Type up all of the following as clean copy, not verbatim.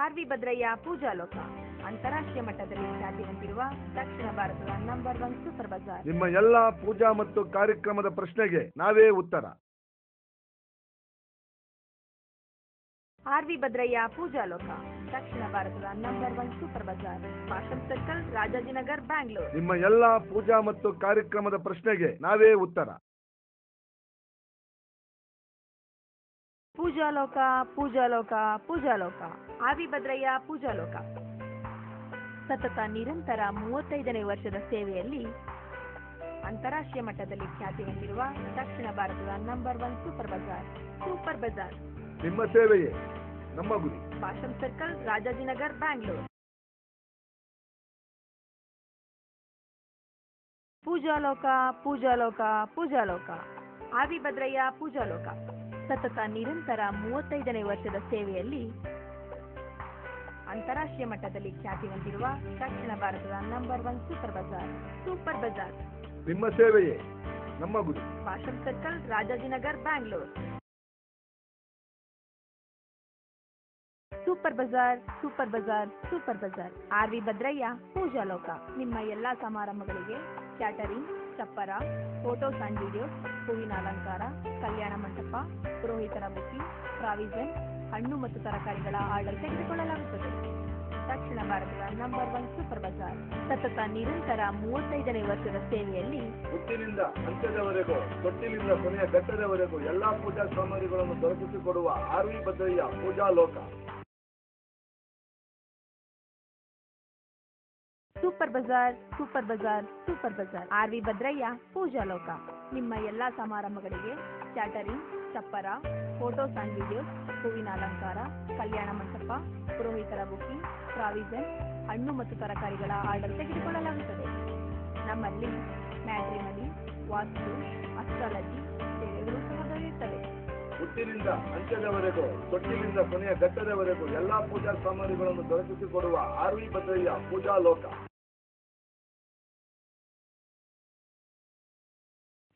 R V Bhadraiah ಪೂಜಾಲೋಕ ಅಂತಾರಾಷ್ಟ್ರೀಯ ಮಟ್ಟದಲ್ಲಿ ಖ್ಯಾತಿ ಹೊಂದಿರುವ ದಕ್ಷಿಣ ಭಾರತದ ನಂಬರ್ 1 ಸೂಪರ್ ಬಜಾರ್. ನಿಮ್ಮ ಎಲ್ಲಾ ಪೂಜಾ ಮತ್ತು ಕಾರ್ಯಕ್ರಮದ ಪ್ರಶ್ನೆಗೆ ನಾವೇ ಉತ್ತರ. ಆರ್ ವಿ ಭದ್ರಯ್ಯ ಪೂಜಾಲೋಕ ದಕ್ಷಿಣ ಭಾರತದ number 1 super Bazaar, Bhashyam circle, Rajajinagar, Bangalore. ನಿಮ್ಮ ಎಲ್ಲಾ ಪೂಜಾ ಮತ್ತು ಕಾರ್ಯಕ್ರಮದ ಪ್ರಶ್ನೆಗೆ ನಾವೇ ಉತ್ತರ. ಪೂಜಾಲೋಕ ಪೂಜಾಲೋಕ ಪೂಜಾಲೋಕ ಆರ್ ವಿ ಭದ್ರಯ್ಯ ಪೂಜಾಲೋಕ ಸತತ ನಿರಂತರ 35ನೇ ವರ್ಷದ ಸೇವೆಯಲ್ಲಿ ಅಂತಾರಾಷ್ಟ್ರೀಯ ಮಟ್ಟದಲ್ಲಿ ಖ್ಯಾತಿ ಹೊಂದಿರುವ ದಕ್ಷಿಣ ಭಾರತದ number 1 super bazaar, super bazaar. ನಿಮ್ಮ ಸೇವೆಯೇ ನಮ್ಮ ಗುರಿ. Bhashyam circle, Rajajinagar, Bangalore. Poojaloka Poojaloka Poojaloka R V Bhadraiah Poojaloka ಸತತ ನಿರಂತರ 35ನೇ ವರ್ಷದ ಸೇವೆಯಲ್ಲಿ ಅಂತಾರಾಷ್ಟ್ರೀಯ ಮಟ್ಟದಲ್ಲಿ ಖ್ಯಾತಿ ಹೊಂದಿರುವ ದಕ್ಷಿಣ ಭಾರತದ number 1 super bazaar, super bazaar. ನಿಮ್ಮ ಸೇವೆಯೇ ನಮ್ಮ ಗುರಿ. Bhashyam circle, Rajajinagar, Bangalore. Super bazaar super bazaar super bazaar R V Bhadraiah Poojaloka ನಿಮ್ಮ ಎಲ್ಲಾ ಸಮಾರಂಭಗಳಿಗೆ ಕ್ಯಾಟರಿಂಗ್, ಚಪ್ಪರ, ಫೋಟೋಸ್ ಅಂಡ್ ವಿಡಿಯೋಸ್, ಹೂವಿನ ಅಲಂಕಾರ, ಕಲ್ಯಾಣ ಮಂಟಪ, ಪುರೋಹಿತರ ಬುಕಿಂಗ್, ಪ್ರಾವಿಷನ್, ಹಣ್ಣು ಮತ್ತು ತರಕಾರಿಗಳ ಆರ್ಡರ್ ತೆಗೆದುಕೊಳ್ಳಲಾಗುತ್ತದೆ. ದಕ್ಷಿಣ ಭಾರತದ ನಂಬರ್ 1 ಸೂಪರ್ ಬಜಾರ್ ಸತತ ನಿರಂತರ 35ನೇ ವರ್ಷದ ಸೇವೆಯಲ್ಲಿ ಹುಟ್ಟಿನಿಂದ ಅಂತ್ಯದವರೆಗೂ, ತೊಟ್ಟಿಲಿಂದ ಕೊನೆಯ ಘಟ್ಟದವರೆಗೂ ಎಲ್ಲಾ ಪೂಜಾ ಸಾಮಗ್ರಿಗಳನ್ನು ದೊರಕಿಸಿಕೊಡುವ R V Bhadraiah Poojaloka. Super bazaar super bazaar super bazaar R V Bhadraiah Poojaloka ನಿಮ್ಮ ಎಲ್ಲಾ ಸಮಾರಂಭಗಳಿಗೆ ಕ್ಯಾಟರಿಂಗ್, ಚಪ್ಪರ, ಫೋಟೋಸ್ ಅಂಡ್ ವಿಡಿಯೋಸ್, ಹೂವಿನ ಅಲಂಕಾರ, ಕಲ್ಯಾಣ ಮಂಟಪ, ಪುರೋಹಿತರ ಬುಕಿಂಗ್, ಪ್ರಾವಿಷನ್, ಹಣ್ಣು ಮತ್ತು ತರಕಾರಿಗಳ ಆರ್ಡರ್ ತೆಗೆದುಕೊಳ್ಳಲಾಗುತ್ತದೆ. ನಮ್ಮಲ್ಲಿ ಮ್ಯಾಟ್ರಿಮನಿ, ವಾಸ್ತು, ಅಸ್ಟ್ರಾಲಜಿ ಸೇವೆಗಳು ಸಹ ದೊರೆಯುತ್ತವೆ. ಹುಟ್ಟಿನಿಂದ ಅಂತ್ಯದವರೆಗೂ, ತೊಟ್ಟಿಲಿಂದ ಕೊನೆಯ ಘಟ್ಟದವರೆಗೂ ಎಲ್ಲಾ ಪೂಜಾ ಸಾಮಗ್ರಿಗಳನ್ನು ದೊರಕಿಸಿಕೊಡುವ R V Bhadraiah Poojaloka.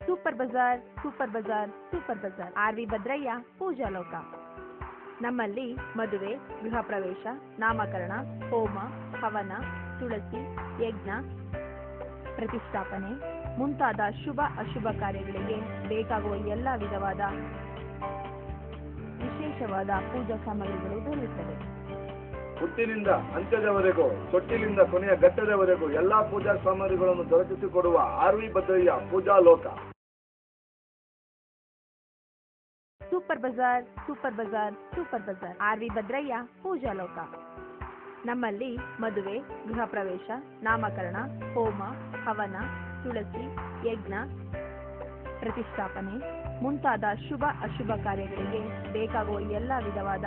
Super bazaar super bazaar super bazaar R V Bhadraiah Poojaloka ನಮ್ಮಲ್ಲಿ ಮದುವೆ, ಗೃಹ ಪ್ರವೇಶ, ನಾಮಕರಣ, ಹೋಮ, ಹವನ, ತುಳಸಿ, ಯಜ್ಞ, ಪ್ರತಿಷ್ಠಾಪನೆ ಮುಂತಾದ ಶುಭ ಅಶುಭ ಕಾರ್ಯಗಳಿಗೆ ಬೇಕಾಗುವ ಎಲ್ಲ ವಿಧವಾದ ವಿಶೇಷವಾದ ಪೂಜಾ ಸಾಮಗ್ರಿಗಳು ದೊರೆಯುತ್ತವೆ. ಹುಟ್ಟಿನಿಂದ ಅಂತ್ಯದವರೆಗೂ, ತೊಟ್ಟಿಲಿಂದ ಕೊನೆಯ ಘಟ್ಟದವರೆಗೂ ಎಲ್ಲಾ ಪೂಜಾ ಸಾಮಗ್ರಿಗಳನ್ನು ದೊರಕಿಸಿಕೊಡುವ R V Bhadraiah Poojaloka. Super bazaar super bazaar super bazaar R V Bhadraiah Poojaloka ನಮ್ಮಲ್ಲಿ ಮದುವೆ, ಗೃಹ ಪ್ರವೇಶ, ನಾಮಕರಣ, ಹೋಮ, ಹವನ, ತುಳಸಿ, ಯಜ್ಞ, ಪ್ರತಿಷ್ಠಾಪನೆ ಮುಂತಾದ ಶುಭ ಅಶುಭ ಕಾರ್ಯಗಳಿಗೆ ಬೇಕಾಗುವ ಎಲ್ಲ ವಿಧವಾದ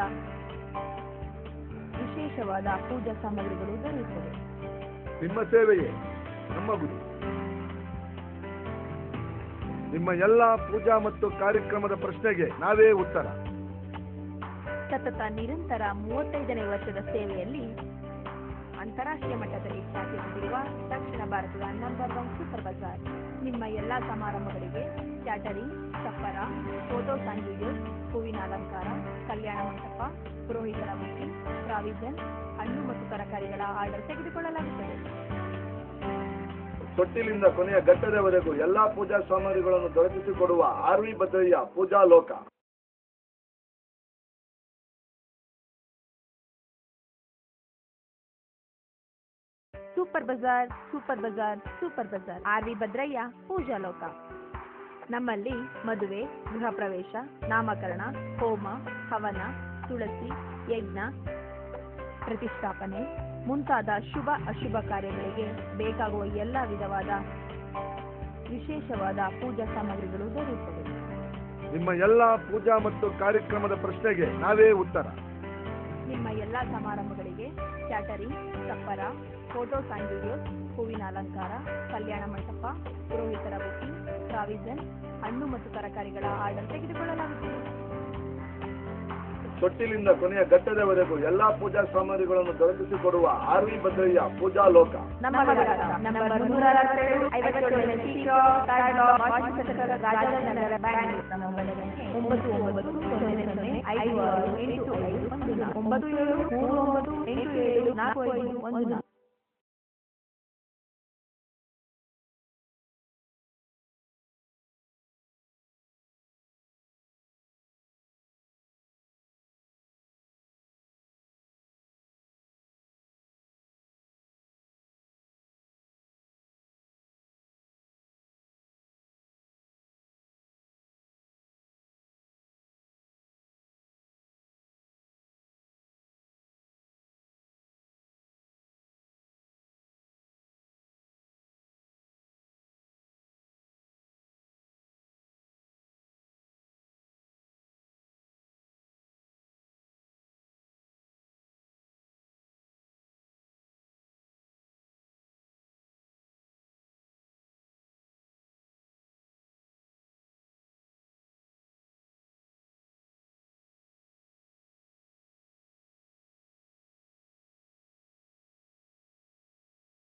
ವಿಶೇಷವಾದ ಪೂಜಾ ಸಾಮಗ್ರಿಗಳು ದೊರೆಯುತ್ತವೆ. ನಿಮ್ಮ ಸೇವೆಯೇ ನಮ್ಮ ಗುರಿ. ನಿಮ್ಮ ಎಲ್ಲಾ ಪೂಜಾ ಮತ್ತು ಕಾರ್ಯಕ್ರಮದ ಪ್ರಶ್ನೆಗೆ ನಾವೇ ಉತ್ತರ. ಸತತ ನಿರಂತರ 35ನೇ ವರ್ಷದ ಸೇವೆಯಲ್ಲಿ ಅಂತಾರಾಷ್ಟ್ರೀಯ ಮಟ್ಟದಲ್ಲಿ ಖ್ಯಾತಿ ಹೊಂದಿರುವ ದಕ್ಷಿಣ ಭಾರತದ ನಂಬರ್ 1 ಸೂಪರ್ ಬಜಾರ್ ನಿಮ್ಮ ಎಲ್ಲಾ ಸಮಾರಂಭಗಳಿಗೆ ಕ್ಯಾಟರಿಂಗ್, ಚಪ್ಪರ, ಫೋಟೋಸ್ ಅಂಡ್ ವಿಡಿಯೋಸ್, ಹೂವಿನ ಅಲಂಕಾರ, ಕಲ್ಯಾಣ ಮಂಟಪ, ಪುರೋಹಿತರ ಬುಕಿಂಗ್, ಪ್ರಾವಿಷನ್, ಹಣ್ಣು ಮತ್ತು ತರಕಾರಿಗಳ ಆರ್ಡರ್ ತೆಗೆದುಕೊಳ್ಳಲಾಗುತ್ತದೆ. ತೊಟ್ಟಿಲಿಂದ ಕೊನೆಯ ಘಟ್ಟದವರೆಗೂ ಎಲ್ಲಾ ಪೂಜಾ ಸಾಮಗ್ರಿಗಳನ್ನು ದೊರಕಿಸಿಕೊಡುವ R V Bhadraiah Poojaloka. Super bazaar super bazaar super bazaar R V Bhadraiah Poojaloka ನಮ್ಮಲ್ಲಿ ಮದುವೆ, ಗೃಹ ಪ್ರವೇಶ, ನಾಮಕರಣ, ಹೋಮ, ಹವನ, ತುಳಸಿ, ಯಜ್ಞ, ಪ್ರತಿಷ್ಠಾಪನೆ ಮುಂತಾದ ಶುಭ ಅಶುಭ ಕಾರ್ಯಗಳಿಗೆ ಬೇಕಾಗುವ ಎಲ್ಲ ವಿಧವಾದ ವಿಶೇಷವಾದ ಪೂಜಾ ಸಾಮಗ್ರಿಗಳು ದೊರೆಯುತ್ತವೆ. ನಿಮ್ಮ ಎಲ್ಲಾ ಪೂಜಾ ಮತ್ತು ಕಾರ್ಯಕ್ರಮದ ಪ್ರಶ್ನೆಗೆ ನಾವೇ ಉತ್ತರ. ನಿಮ್ಮ ಎಲ್ಲಾ ಸಮಾರಂಭಗಳಿಗೆ ಕ್ಯಾಟರಿಂಗ್, ಚಪ್ಪರ, ಫೋಟೋಸ್ ಅಂಡ್ ವಿಡಿಯೋಸ್, ಹೂವಿನ ಅಲಂಕಾರ, ಕಲ್ಯಾಣ ಮಂಟಪ, ಪುರೋಹಿತರ ಬುಕಿಂಗ್, ಪ್ರಾವಿಷನ್, ಹಣ್ಣು ಮತ್ತು ತರಕಾರಿಗಳ ಆರ್ಡರ್ ತೆಗೆದುಕೊಳ್ಳಲಾಗುತ್ತದೆ. ತೊಟ್ಟಿಲಿಂದ ಕೊನೆಯ ಘಟ್ಟದವರೆಗೂ ಎಲ್ಲಾ ಪೂಜಾ ಸಾಮಗ್ರಿಗಳನ್ನು ದೊರಕಿಸಿಕೊಡುವ ಆರ್ ವಿ ಭದ್ರಯ್ಯ ಪೂಜಾಲೋಕ. ರಾಜಾಜಿನಗರ, ಬ್ಯಾಂಗ್ಳೂರ್. 9900 5685 1 9 7 3 9 8 7 4 5 1